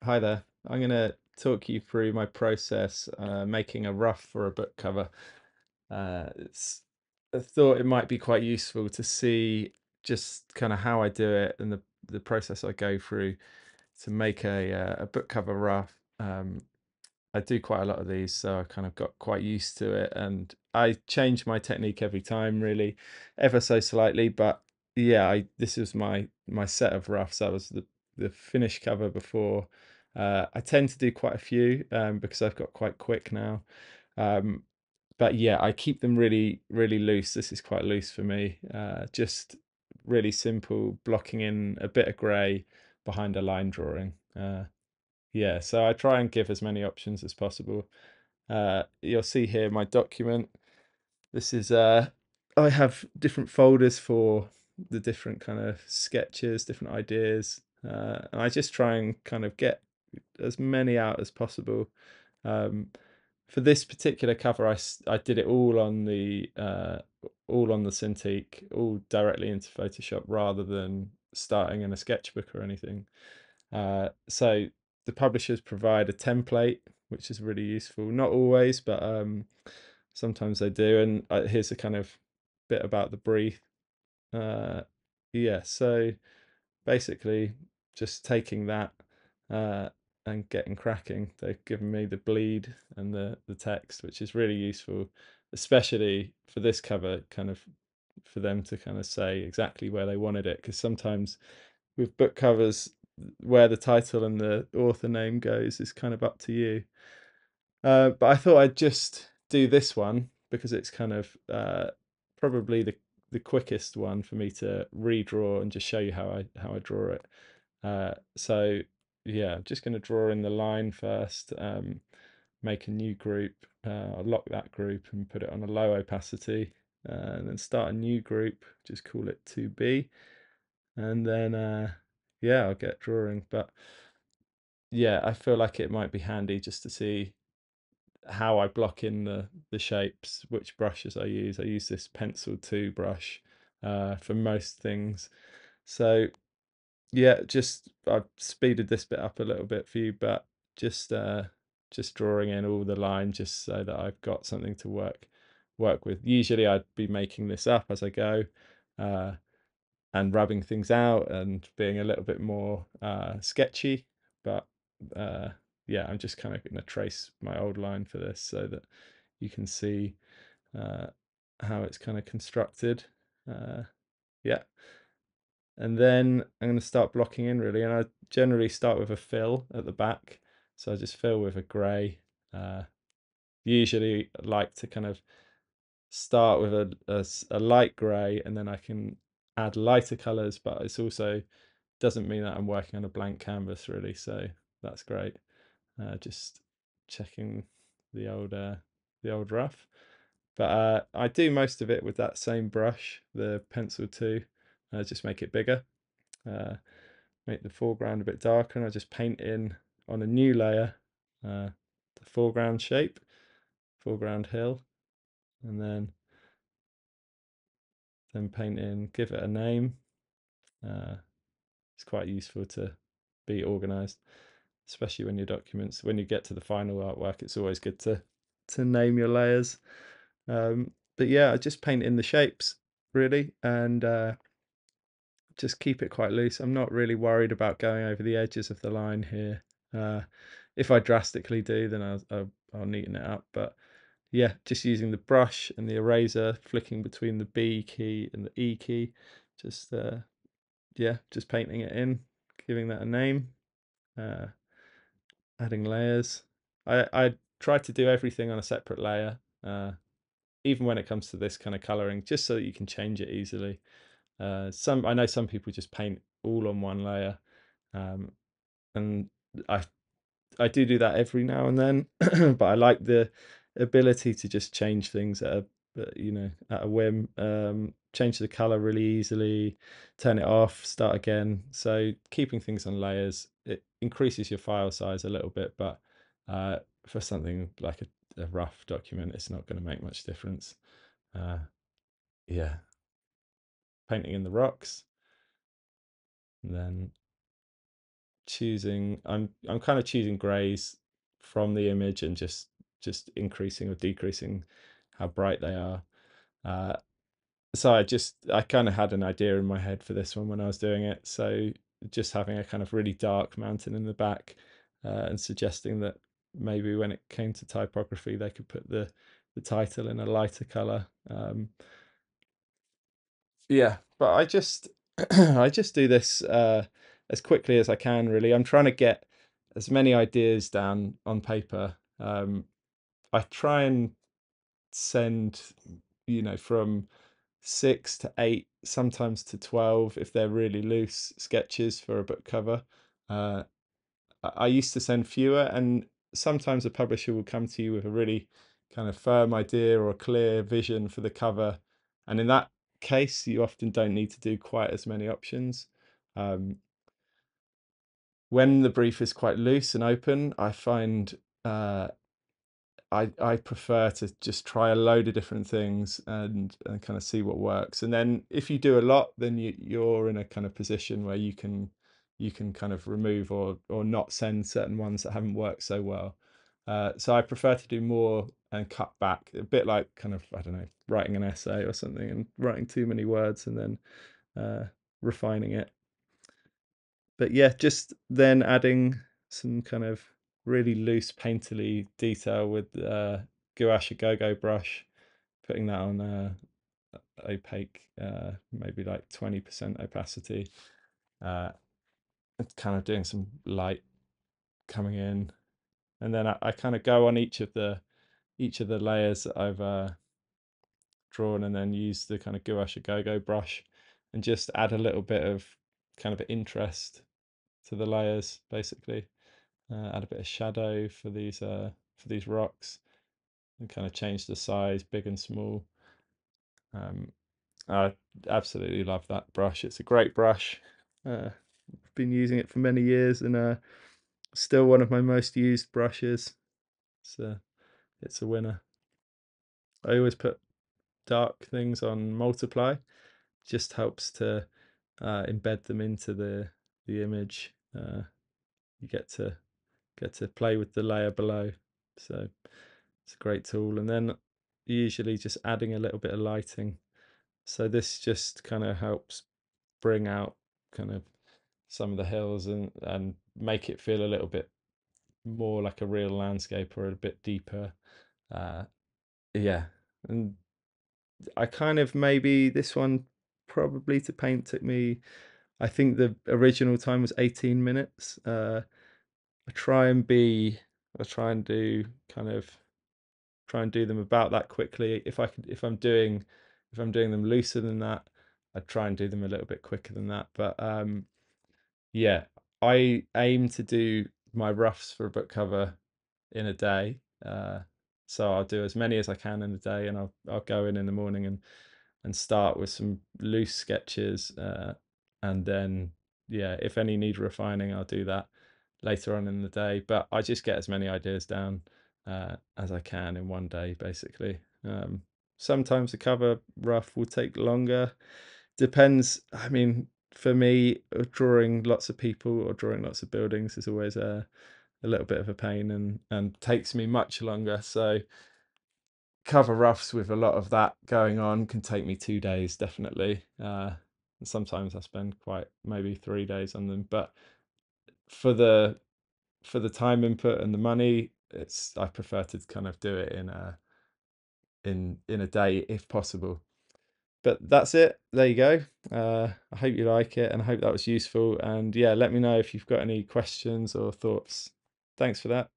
Hi there. I'm going to talk you through my process making a rough for a book cover. It's I thought it might be quite useful to see just kind of how I do it and the process I go through to make a book cover rough. I do quite a lot of these, so I kind of got quite used to it, and I change my technique every time, really, ever so slightly. But yeah, I this was my set of roughs. That was the finished cover before. I tend to do quite a few because I've got quite quick now. Um, but yeah, I keep them really loose. This is quite loose for me. Just really simple, blocking in a bit of grey behind a line drawing. Yeah, so I try and give as many options as possible. You'll see here my document. This is I have different folders for the different kind of sketches, different ideas, and I just try and kind of get as many out as possible. Um, for this particular cover, I did it all on the Cintiq, all directly into Photoshop rather than starting in a sketchbook or anything. So the publishers provide a template, which is really useful. Not always, but sometimes they do. And here's a kind of bit about the brief. Uh, yeah, so basically just taking that uh, and getting cracking. They've given me the bleed and the text, which is really useful, especially for this cover, kind of for them to kind of say exactly where they wanted it. Because sometimes with book covers, where the title and the author name goes is kind of up to you. But I thought I'd just do this one because it's kind of probably the quickest one for me to redraw and just show you how I draw it. So yeah, I'm just going to draw in the line first, make a new group. I'll lock that group and put it on a low opacity, and then start a new group. Just call it 2B, and then yeah, I'll get drawing. But yeah, I feel like it might be handy just to see how I block in the shapes, which brushes I use. I use this Pencil 2 brush for most things. So yeah, just I've speeded this bit up a little bit for you, but just uh just drawing in all the lines just so that I've got something to work with. Usually I'd be making this up as I go, uh and rubbing things out and being a little bit more sketchy, but uh yeah, I'm just kind of going to trace my old line for this so that you can see uh how it's kind of constructed. uh yeah, and then I'm going to start blocking in, really, and I generally start with a fill at the back. So I just fill with a grey. uh, Usually like to kind of start with a light grey, and then I can add lighter colours, but it's also doesn't mean that I'm working on a blank canvas, really, so that's great. Just checking the old rough, but I do most of it with that same brush, the Pencil 2. Just make it bigger, uh, make the foreground a bit darker, and I just paint in on a new layer the foreground shape, foreground hill, and then paint in, give it a name. uh, it's quite useful to be organized, especially when you get to the final artwork. It's always good to name your layers. But yeah, I just paint in the shapes, really, and just keep it quite loose. I'm not really worried about going over the edges of the line here. Uh, if I drastically do, then I'll neaten it up. But yeah, just using the brush and the eraser, flicking between the B key and the E key, just yeah, just painting it in, giving that a name, uh, adding layers. I try to do everything on a separate layer, even when it comes to this kind of coloring, just so that you can change it easily. Some I know some people just paint all on one layer, um, and I I do that every now and then, but I like the ability to just change things at a whim. Change the color really easily, turn it off, start again. So keeping things on layers, it increases your file size a little bit, but uh, for something like a rough document, it's not going to make much difference. Uh, yeah, painting in the rocks, and then I'm kind of choosing grays from the image and just increasing or decreasing how bright they are. Uh, so I kind of had an idea in my head for this one when I was doing it. So just having a kind of really dark mountain in the back, and suggesting that maybe when it came to typography, they could put the title in a lighter color. Yeah, but I just I just do this as quickly as I can. Really, I'm trying to get as many ideas down on paper. I try and send, from 6 to 8, sometimes to 12 if they're really loose sketches for a book cover. Uh, I used to send fewer, and sometimes a publisher will come to you with a really kind of firm idea or a clear vision for the cover. And in that case, you often don't need to do quite as many options. Um, when the brief is quite loose and open, I find I prefer to just try a load of different things and kind of see what works. And then if you do a lot, then you're in a kind of position where you can kind of remove or not send certain ones that haven't worked so well. So I prefer to do more and cut back, a bit like kind of, I don't know, writing an essay or something and writing too many words and then refining it. But yeah, just then adding some kind of really loose painterly detail with gouache go-go brush, putting that on opaque, maybe like 20% opacity, uh, kind of doing some light coming in, and then I kind of go on each of the layers that I've drawn, and then use the kind of gouache go-go brush and just add a little bit of kind of interest to the layers, basically. Add a bit of shadow for these rocks, and kind of change the size, big and small. Um, I absolutely love that brush. It's a great brush. I've been using it for many years, and still one of my most used brushes. It's a winner. I always put dark things on multiply. Just helps to embed them into the image. You get to play with the layer below, so it's a great tool. And then usually just adding a little bit of lighting. So this just kind of helps bring out kind of some of the hills and make it feel a little bit more like a real landscape or a bit deeper. Uh, yeah, and I kind of, maybe this one probably to paint took me, I think the original time was 18 minutes. I try and be, I try and do kind of try and do them about that quickly. If I'm doing them looser than that, I'd try and do them a little bit quicker than that. But yeah, I aim to do my roughs for a book cover in a day. So I'll do as many as I can in a day, and I'll go in the morning and start with some loose sketches, and then yeah, if any need refining, I'll do that later on in the day. But I just get as many ideas down as I can in one day, basically. Sometimes the cover rough will take longer. Depends. I mean, for me, drawing lots of people or drawing lots of buildings is always a little bit of a pain and takes me much longer. So cover roughs with a lot of that going on can take me 2 days, definitely. And sometimes I spend quite maybe 3 days on them. But for the for the time input and the money, I prefer to kind of do it in a day if possible. But that's it. There you go. I hope you like it, and I hope that was useful. And yeah, let me know if you've got any questions or thoughts. Thanks for that.